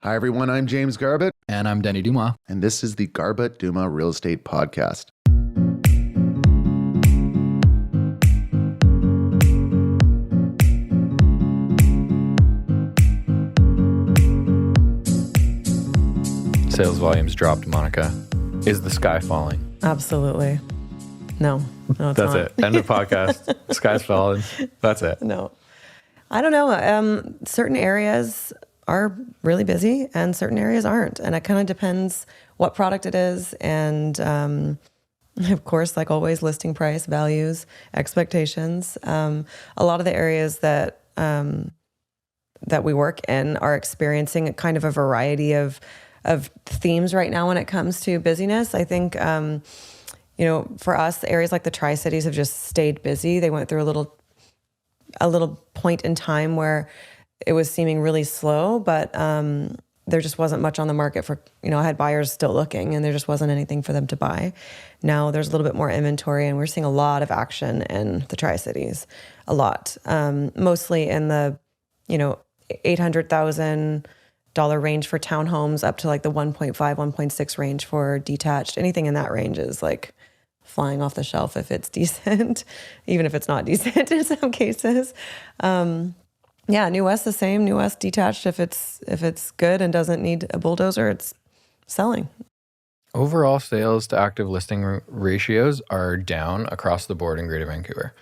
Hi, everyone. I'm James Garbutt. And I'm Denny Dumas. And this is the Garbutt Dumas Real Estate Podcast. Sales volumes dropped, Monica. Is the sky falling? Absolutely. No, it's That's not. it. End of podcast. Sky's falling. That's it. No. I don't know. Certain areas are really busy and certain areas aren't. And it kind of depends what product it is. And of course, like always, listing price, values, expectations. A lot of the areas that we work in are experiencing a kind of a variety of themes right now when it comes to busyness. I think, for us, areas like the Tri-Cities have just stayed busy. They went through a little point in time where it was seeming really slow, but there just wasn't much on the market for, I had buyers still looking and there just wasn't anything for them to buy. Now there's a little bit more inventory and we're seeing a lot of action in the Tri-Cities, a lot, mostly in the, $800,000 range for townhomes up to like the 1.5, 1.6 range for detached. Anything in that range is like flying off the shelf if it's decent, even if it's not decent in some cases. New West the same. New West detached, if it's good and doesn't need a bulldozer, it's selling. Overall sales to active listing ratios are down across the board in Greater Vancouver.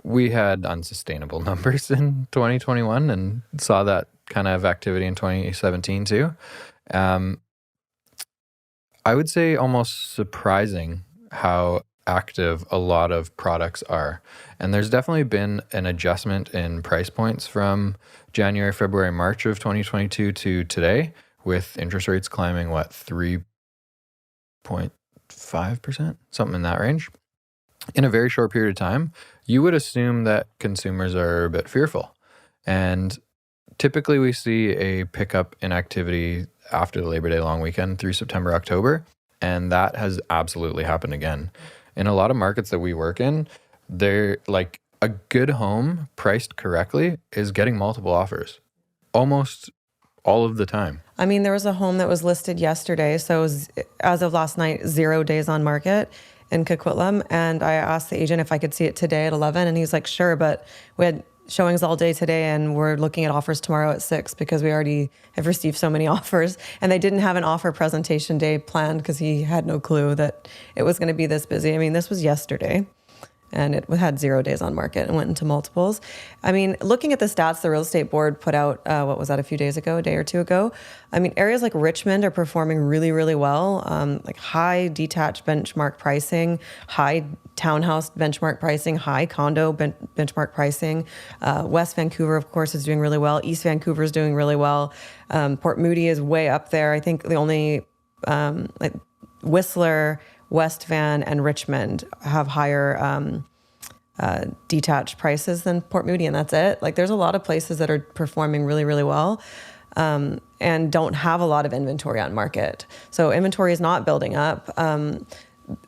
We had unsustainable numbers in 2021 and saw that kind of activity in 2017 too. I would say almost surprising how active a lot of products are. And there's definitely been an adjustment in price points from January, February, March of 2022 to today, with interest rates climbing, 3.5%, something in that range. In a very short period of time, you would assume that consumers are a bit fearful. And typically we see a pickup in activity after the Labor Day long weekend through September, October. And that has absolutely happened again. In a lot of markets that we work in, they're like a good home priced correctly is getting multiple offers almost all of the time. I mean, there was a home that was listed yesterday. So it was, as of last night, 0 days on market in Coquitlam. And I asked the agent if I could see it today at 11. And he's like, sure. But we had showings all day today and we're looking at offers tomorrow at 6 because we already have received so many offers. And they didn't have an offer presentation day planned because he had no clue that it was going to be this busy. I mean, this was yesterday and it had 0 days on market and went into multiples. I mean, looking at the stats the real estate board put out, a few days ago, a day or two ago. I mean, areas like Richmond are performing really, really well. Like high detached benchmark pricing, high townhouse benchmark pricing, high condo benchmark pricing. West Vancouver, of course, is doing really well. East Vancouver is doing really well. Port Moody is way up there. I think the only Whistler, West Van, and Richmond have higher detached prices than Port Moody, and that's it. Like, there's a lot of places that are performing really, really well and don't have a lot of inventory on market. So inventory is not building up.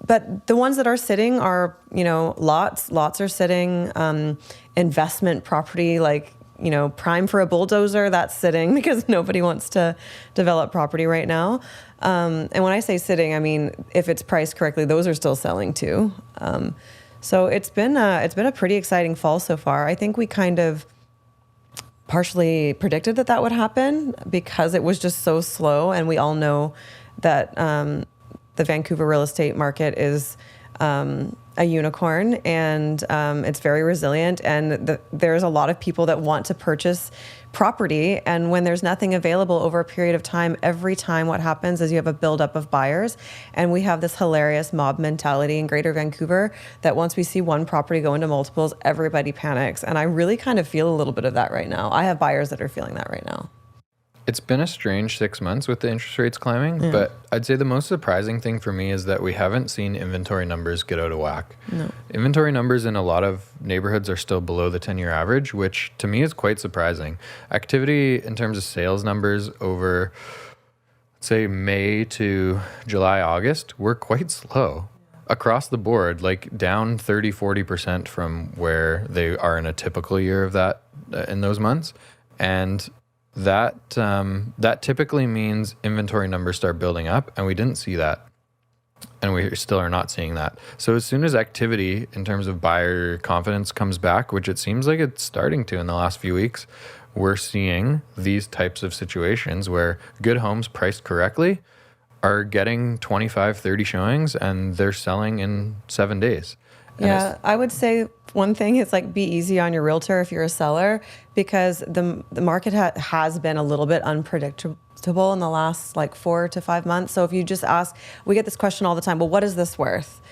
But the ones that are sitting are, lots are sitting, investment property, prime for a bulldozer, that's sitting because nobody wants to develop property right now. And when I say sitting, I mean, if it's priced correctly, those are still selling too. So it's been a pretty exciting fall so far. I think we kind of partially predicted that would happen because it was just so slow. And we all know that, the Vancouver real estate market is a unicorn and it's very resilient. And there's a lot of people that want to purchase property. And when there's nothing available over a period of time, every time what happens is you have a buildup of buyers. And we have this hilarious mob mentality in Greater Vancouver that once we see one property go into multiples, everybody panics. And I really kind of feel a little bit of that right now. I have buyers that are feeling that right now. It's been a strange 6 months with the interest rates climbing, but I'd say the most surprising thing for me is that we haven't seen inventory numbers get out of whack. No. Inventory numbers in a lot of neighborhoods are still below the 10-year average, which to me is quite surprising. Activity in terms of sales numbers over, say, May to July, August were quite slow across the board, like down 30-40% from where they are in a typical year of that in those months. And that typically means inventory numbers start building up, and we didn't see that. And we still are not seeing that. So as soon as activity in terms of buyer confidence comes back, which it seems like it's starting to in the last few weeks, we're seeing these types of situations where good homes priced correctly are getting 25, 30 showings and they're selling in 7 days. Yeah, I would say one thing is like be easy on your realtor if you're a seller, because the market has been a little bit unpredictable in the last like 4 to 5 months. So if you just ask, we get this question all the time, well, what is this worth?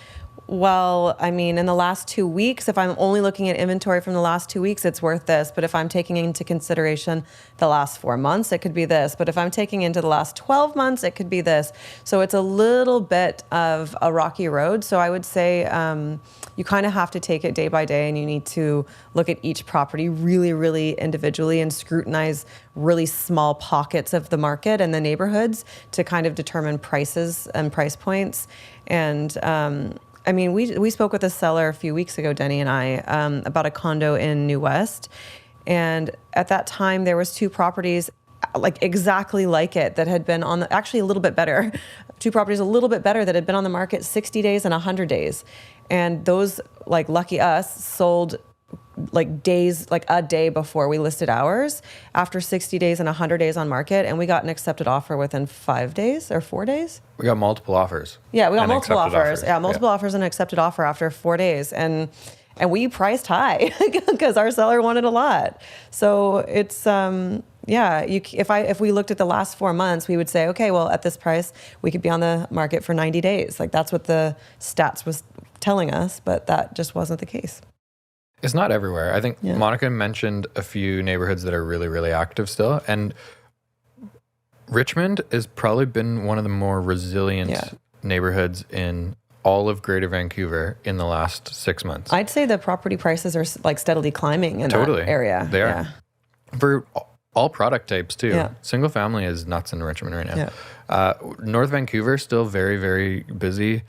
Well, I mean, in the last 2 weeks, if I'm only looking at inventory from the last 2 weeks, it's worth this. But if I'm taking into consideration the last 4 months, it could be this. But if I'm taking into the last 12 months, it could be this. So it's a little bit of a rocky road. So I would say you kind of have to take it day by day, and you need to look at each property really, really individually and scrutinize really small pockets of the market and the neighborhoods to kind of determine prices and price points. And I mean, we spoke with a seller a few weeks ago, Denny and I, about a condo in New West. And at that time, there was 2 properties like exactly like it that had been on the, actually a little bit better, 2 properties a little bit better that had been on the market 60 days and 100 days. And those, like lucky us, sold like days, like a day before we listed ours, after 60 days and 100 days on market. And we got an accepted offer within 5 days or 4 days. We got multiple offers. Yeah, we got multiple offers. Yeah, multiple offers and an accepted offer after 4 days. And we priced high because our seller wanted a lot. So it's, if we looked at the last 4 months, we would say, okay, well, at this price, we could be on the market for 90 days. Like that's what the stats was telling us, but that just wasn't the case. It's not everywhere. I think Monica mentioned a few neighborhoods that are really, really active still. And Richmond has probably been one of the more resilient neighborhoods in all of Greater Vancouver in the last 6 months. I'd say the property prices are like steadily climbing in that area. They are. For all product types too. Yeah. Single family is nuts in Richmond right now. North Vancouver still very, very busy.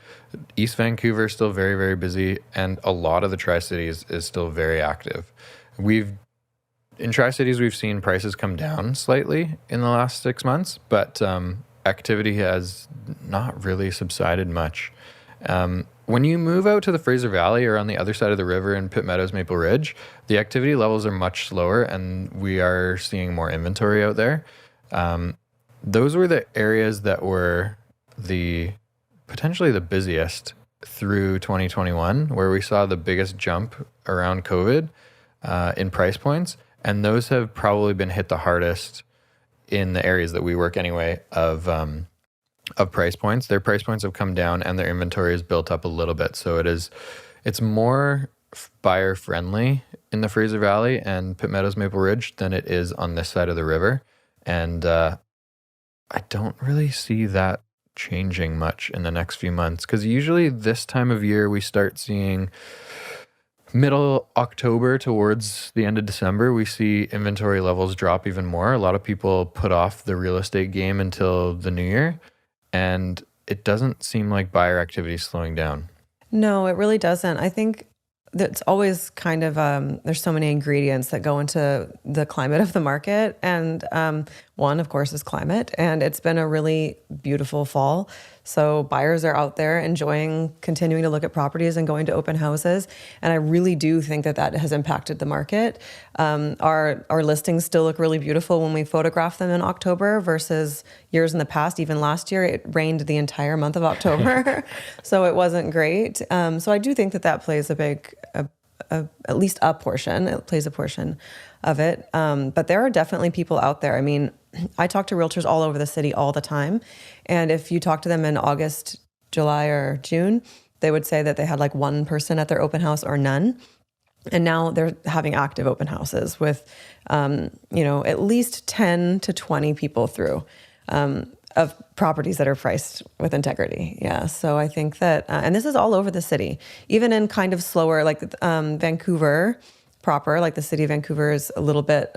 East Vancouver still very, very busy. And a lot of the Tri-Cities is still very active. In Tri-Cities, we've seen prices come down slightly in the last 6 months, but activity has not really subsided much. When you move out to the Fraser Valley or on the other side of the river in Pitt Meadows, Maple Ridge, the activity levels are much slower and we are seeing more inventory out there. Those were the areas that were potentially the busiest through 2021, where we saw the biggest jump around COVID in price points. And those have probably been hit the hardest in the areas that we work anyway of price points. Their price points have come down and their inventory is built up a little bit. So it's more buyer friendly in the Fraser Valley and Pitt Meadows, Maple Ridge than it is on this side of the river. And I don't really see that changing much in the next few months, because usually this time of year we start seeing middle October towards the end of December, we see inventory levels drop even more. A lot of people put off the real estate game until the new year. And it doesn't seem like buyer activity is slowing down. No, it really doesn't. I think it's always kind of, there's so many ingredients that go into the climate of the market. And one, of course, is climate. And it's been a really beautiful fall. So buyers are out there continuing to look at properties and going to open houses. And I really do think that has impacted the market. Our listings still look really beautiful when we photograph them in October versus years in the past. Even last year, it rained the entire month of October. So it wasn't great. So I do think that plays at least a portion. It plays a portion of it. But there are definitely people out there. I mean, I talk to realtors all over the city all the time. And if you talk to them in August, July, or June, they would say that they had like one person at their open house or none. And now they're having active open houses with, at least 10 to 20 people through of properties that are priced with integrity. Yeah. So I think that, and this is all over the city, even in kind of slower, like Vancouver proper, like the city of Vancouver is a little bit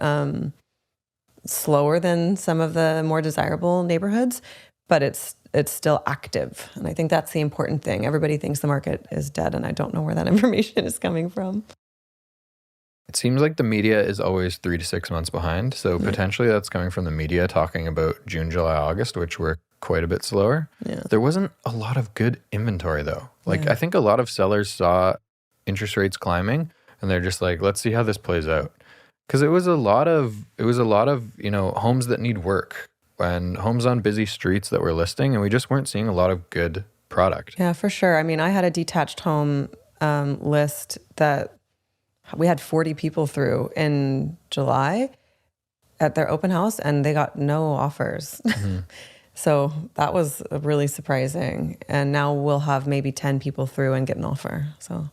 slower than some of the more desirable neighborhoods, but it's still active. And I think that's the important thing. Everybody thinks the market is dead, and I don't know where that information is coming from. It seems like the media is always 3 to 6 months behind. So potentially that's coming from the media talking about June, July, August, which were quite a bit slower. Yeah. There wasn't a lot of good inventory though. Like Yeah. I think a lot of sellers saw interest rates climbing and they're just like, let's see how this plays out. Because it was a lot of, homes that need work and homes on busy streets that were listing, and we just weren't seeing a lot of good product. Yeah, for sure. I mean, I had a detached home list that we had 40 people through in July at their open house, and they got no offers. Mm-hmm. So that was really surprising. And now we'll have maybe 10 people through and get an offer. So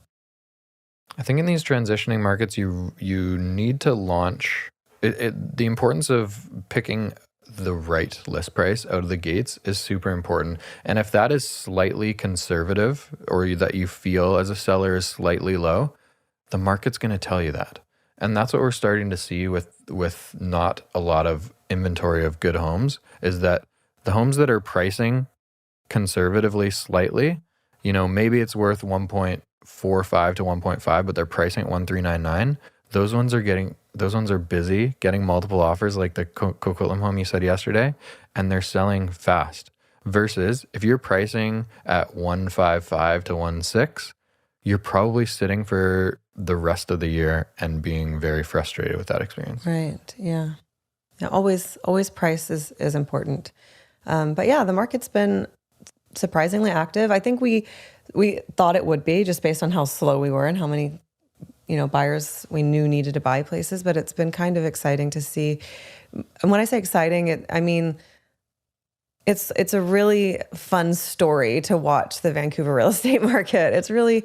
I think in these transitioning markets, you need to launch the importance of picking the right list price out of the gates is super important. And if that is slightly conservative, or that you feel as a seller is slightly low, the market's going to tell you that. And that's what we're starting to see with not a lot of inventory of good homes, is that the homes that are pricing conservatively slightly, maybe it's worth 1.45 to 1.5, but they're pricing at 1.399. Those ones are busy, getting multiple offers, like the Coquitlam home you said yesterday, and they're selling fast. Versus if you're pricing at 1.55 to 1.6, you're probably sitting for the rest of the year and being very frustrated with that experience. right, yeah. Always price is important. But yeah, the market's been surprisingly active. I think we thought it would be, just based on how slow we were and how many buyers we knew needed to buy places. But it's been kind of exciting to see. And when I say exciting, I mean it's a really fun story to watch the Vancouver real estate market. It's really,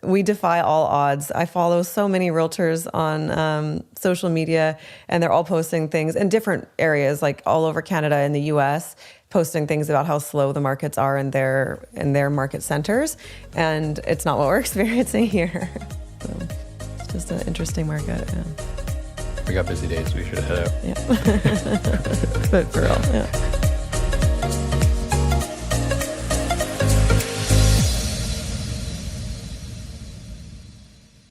we defy all odds. I follow so many realtors on social media, and they're all posting things in different areas, like all over Canada and the US, posting things about how slow the markets are in their market centers. And it's not what we're experiencing here. So it's just an interesting market. Yeah. We got busy days. We should head out. Yeah. But for real, yeah.